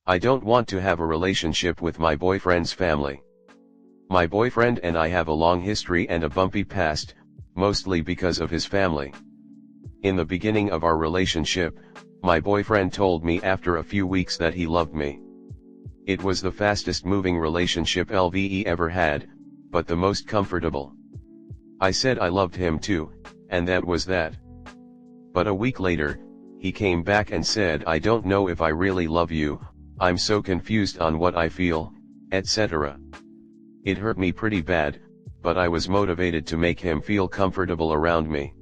I don't want to have a relationship with my boyfriend's family. My boyfriend and I have a long history and a bumpy past, mostly because of his family. In the beginning of our relationship, my boyfriend told me after a few weeks that he loved me. It was the fastest moving relationship LVE ever had, but the most comfortable. I said I loved him too, and that was that. But a week later, he came back and said, I don't know if I really love you, I'm so confused on what I feel, etc. It hurt me pretty bad, but I was motivated to make him feel comfortable around me.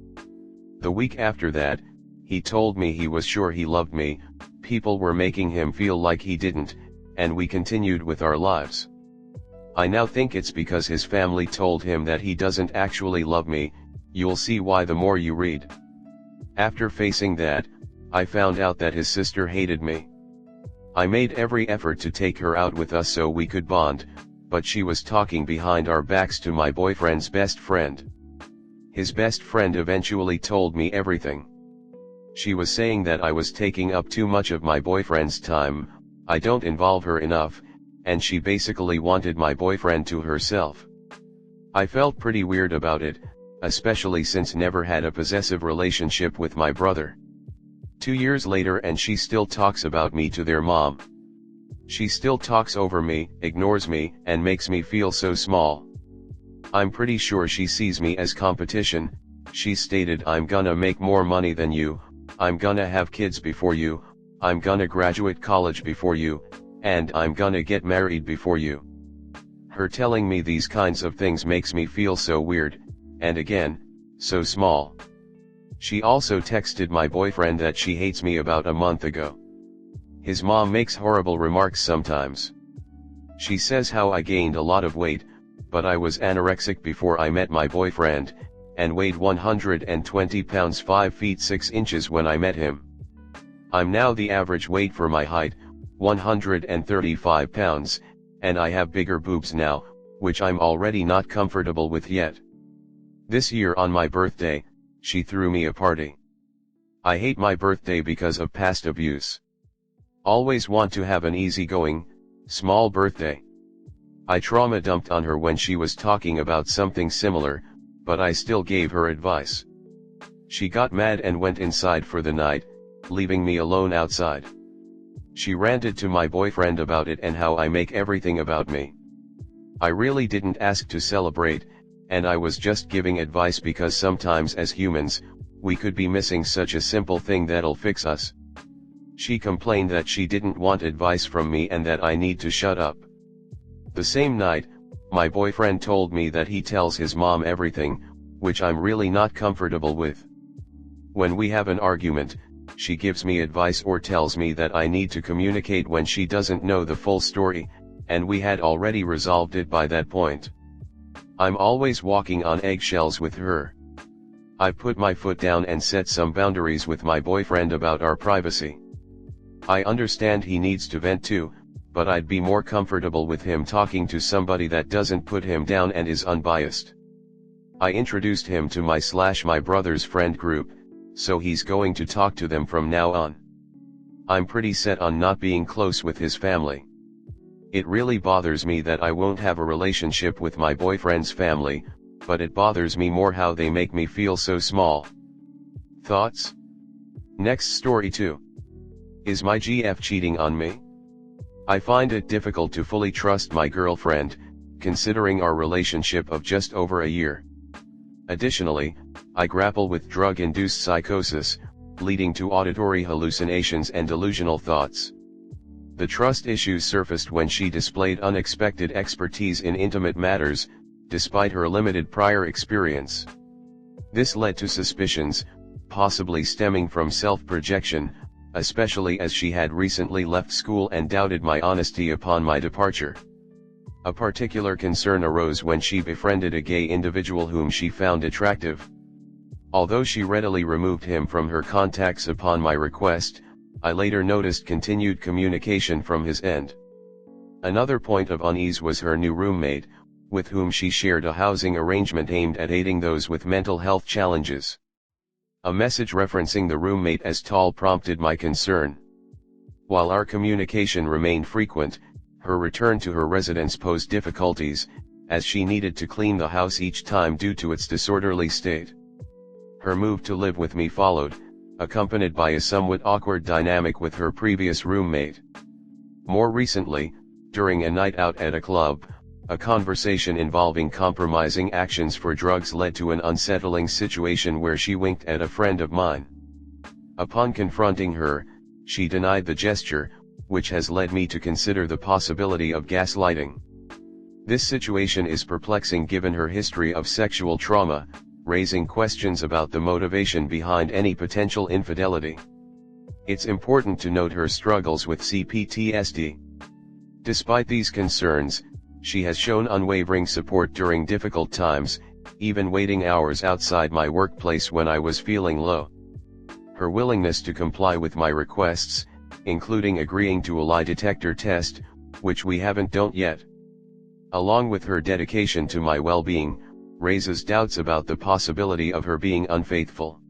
The week after that, he told me he was sure he loved me, people were making him feel like he didn't, and we continued with our lives. I now think it's because his family told him that he doesn't actually love me. You'll see why the more you read. After facing that, I found out that his sister hated me. I made every effort to take her out with us so we could bond, but she was talking behind our backs to my boyfriend's best friend. His best friend eventually told me everything. She was saying that I was taking up too much of my boyfriend's time, I don't involve her enough, and she basically wanted my boyfriend to herself. I felt pretty weird about it, especially since never had a possessive relationship with my brother. 2 years later and she still talks about me to their mom. She still talks over me, ignores me, and makes me feel so small. I'm pretty sure she sees me as competition. She stated, I'm gonna make more money than you, I'm gonna have kids before you, I'm gonna graduate college before you, and I'm gonna get married before you. Her telling me these kinds of things makes me feel so weird, and again, so small. She also texted my boyfriend that she hates me about a month ago. His mom makes horrible remarks sometimes. She says how I gained a lot of weight, but I was anorexic before I met my boyfriend, and weighed 120 pounds 5 feet 6 inches when I met him. I'm now the average weight for my height, 135 pounds, and I have bigger boobs now, which I'm already not comfortable with yet. This year on my birthday, she threw me a party. I hate my birthday because of past abuse. Always want to have an easygoing, small birthday. I trauma dumped on her when she was talking about something similar, but I still gave her advice. She got mad and went inside for the night, leaving me alone outside. She ranted to my boyfriend about it and how I make everything about me. I really didn't ask to celebrate, and I was just giving advice because sometimes as humans, we could be missing such a simple thing that'll fix us. She complained that she didn't want advice from me and that I need to shut up. The same night, my boyfriend told me that he tells his mom everything, which I'm really not comfortable with. When we have an argument, she gives me advice or tells me that I need to communicate when she doesn't know the full story, and we had already resolved it by that point. I'm always walking on eggshells with her. I've put my foot down and set some boundaries with my boyfriend about our privacy. I understand he needs to vent too, but I'd be more comfortable with him talking to somebody that doesn't put him down and is unbiased. I introduced him to my brother's friend group, so he's going to talk to them from now on. I'm pretty set on not being close with his family. It really bothers me that I won't have a relationship with my boyfriend's family, but it bothers me more how they make me feel so small. Thoughts? Next story 2. Is my GF cheating on me? I find it difficult to fully trust my girlfriend, considering our relationship of just over a year. Additionally, I grapple with drug-induced psychosis, leading to auditory hallucinations and delusional thoughts. The trust issues surfaced when she displayed unexpected expertise in intimate matters, despite her limited prior experience. This led to suspicions, possibly stemming from self-projection, especially as she had recently left school and doubted my honesty upon my departure. A particular concern arose when she befriended a gay individual whom she found attractive. Although she readily removed him from her contacts upon my request, I later noticed continued communication from his end. Another point of unease was her new roommate, with whom she shared a housing arrangement aimed at aiding those with mental health challenges. A message referencing the roommate as tall prompted my concern. While our communication remained frequent, her return to her residence posed difficulties, as she needed to clean the house each time due to its disorderly state. Her move to live with me followed, accompanied by a somewhat awkward dynamic with her previous roommate. More recently, during a night out at a club, a conversation involving compromising actions for drugs led to an unsettling situation where she winked at a friend of mine. Upon confronting her, she denied the gesture, which has led me to consider the possibility of gaslighting. This situation is perplexing given her history of sexual trauma, raising questions about the motivation behind any potential infidelity. It's important to note her struggles with CPTSD. Despite these concerns, she has shown unwavering support during difficult times, even waiting hours outside my workplace when I was feeling low. Her willingness to comply with my requests, including agreeing to a lie detector test, which we haven't done yet, along with her dedication to my well-being, raises doubts about the possibility of her being unfaithful.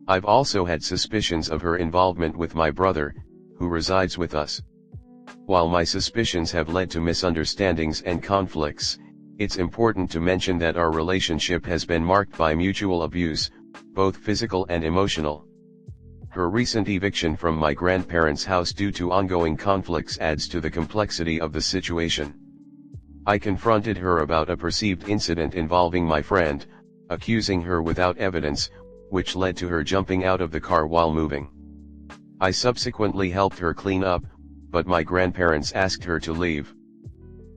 I've also had suspicions of her involvement with my brother, who resides with us. While my suspicions have led to misunderstandings and conflicts, it's important to mention that our relationship has been marked by mutual abuse, both physical and emotional. Her recent eviction from my grandparents' house due to ongoing conflicts adds to the complexity of the situation. I confronted her about a perceived incident involving my friend, accusing her without evidence, which led to her jumping out of the car while moving. I subsequently helped her clean up, but my grandparents asked her to leave.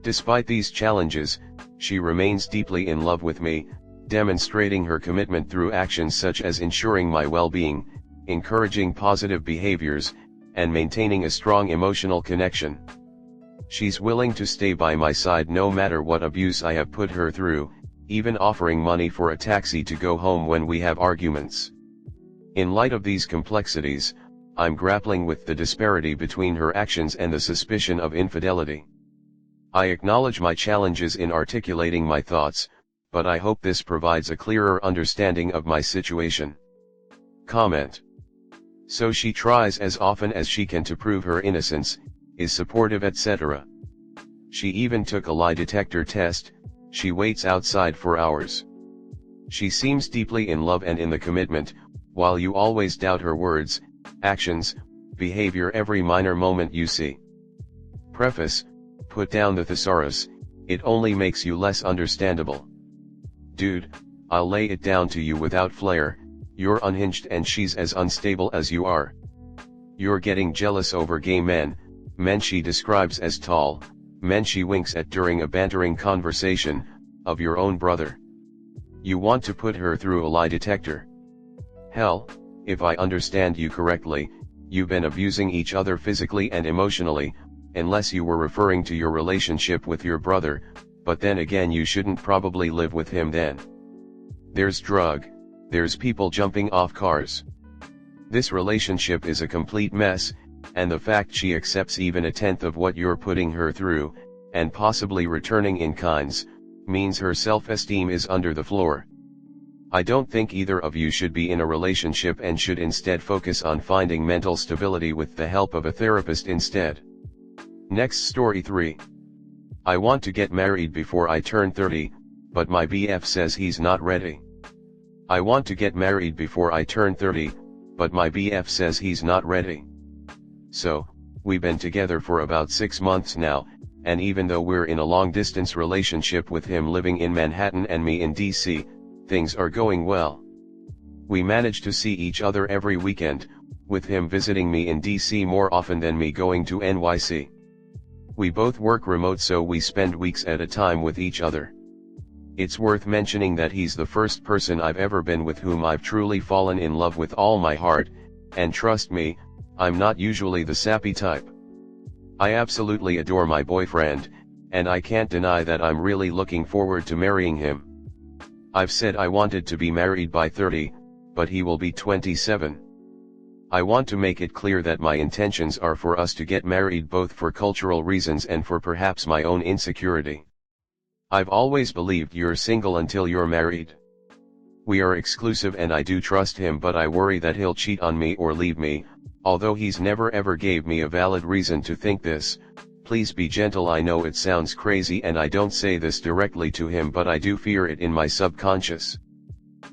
Despite these challenges, she remains deeply in love with me, demonstrating her commitment through actions such as ensuring my well-being, encouraging positive behaviors, and maintaining a strong emotional connection. She's willing to stay by my side no matter what abuse I have put her through, even offering money for a taxi to go home when we have arguments. In light of these complexities, I'm grappling with the disparity between her actions and the suspicion of infidelity. I acknowledge my challenges in articulating my thoughts, but I hope this provides a clearer understanding of my situation. Comment. So she tries as often as she can to prove her innocence, is supportive, etc. She even took a lie detector test. She waits outside for hours. She seems deeply in love and in the commitment, while you always doubt her words, actions, behavior every minor moment you see. Preface, put down the thesaurus, it only makes you less understandable. Dude, I'll lay it down to you without flair, you're unhinged and she's as unstable as you are. You're getting jealous over gay men she describes as tall, men she winks at during a bantering conversation, of your own brother. You want to put her through a lie detector. Hell, if I understand you correctly, you've been abusing each other physically and emotionally, unless you were referring to your relationship with your brother, but then again you shouldn't probably live with him then. There's there's people jumping off cars. This relationship is a complete mess, and the fact she accepts even a tenth of what you're putting her through, and possibly returning in kinds, means her self-esteem is under the floor. I don't think either of you should be in a relationship and should instead focus on finding mental stability with the help of a therapist instead. Next story 3. I want to get married before I turn 30, but my BF says he's not ready. I want to get married before I turn 30, but my BF says he's not ready. So, we've been together for about 6 months now, and even though we're in a long-distance relationship with him living in Manhattan and me in DC, things are going well. We manage to see each other every weekend, with him visiting me in DC more often than me going to NYC. We both work remote, so we spend weeks at a time with each other. It's worth mentioning that he's the first person I've ever been with whom I've truly fallen in love with all my heart, and trust me, I'm not usually the sappy type. I absolutely adore my boyfriend, and I can't deny that I'm really looking forward to marrying him. I've said I wanted to be married by 30, but he will be 27. I want to make it clear that my intentions are for us to get married both for cultural reasons and for perhaps my own insecurity. I've always believed you're single until you're married. We are exclusive and I do trust him, but I worry that he'll cheat on me or leave me, Although he's never ever gave me a valid reason to think this, please be gentle. I know it sounds crazy and I don't say this directly to him, but I do fear it in my subconscious.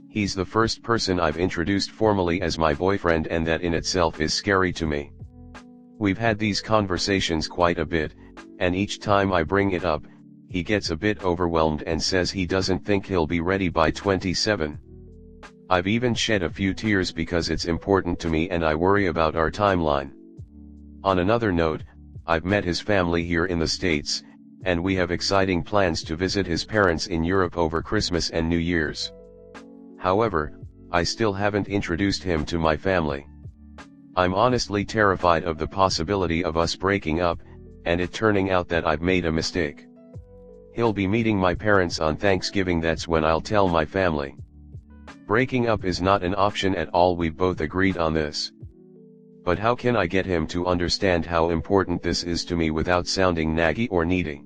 He's the first person I've introduced formally as my boyfriend, and that in itself is scary to me. We've had these conversations quite a bit, and each time I bring it up, he gets a bit overwhelmed and says he doesn't think he'll be ready by 27. I've even shed a few tears because it's important to me and I worry about our timeline. On another note, I've met his family here in the States, and we have exciting plans to visit his parents in Europe over Christmas and New Year's. However, I still haven't introduced him to my family. I'm honestly terrified of the possibility of us breaking up, and it turning out that I've made a mistake. He'll be meeting my parents on Thanksgiving. That's when I'll tell my family. Breaking up is not an option at all. We've both agreed on this. But how can I get him to understand how important this is to me without sounding naggy or needy?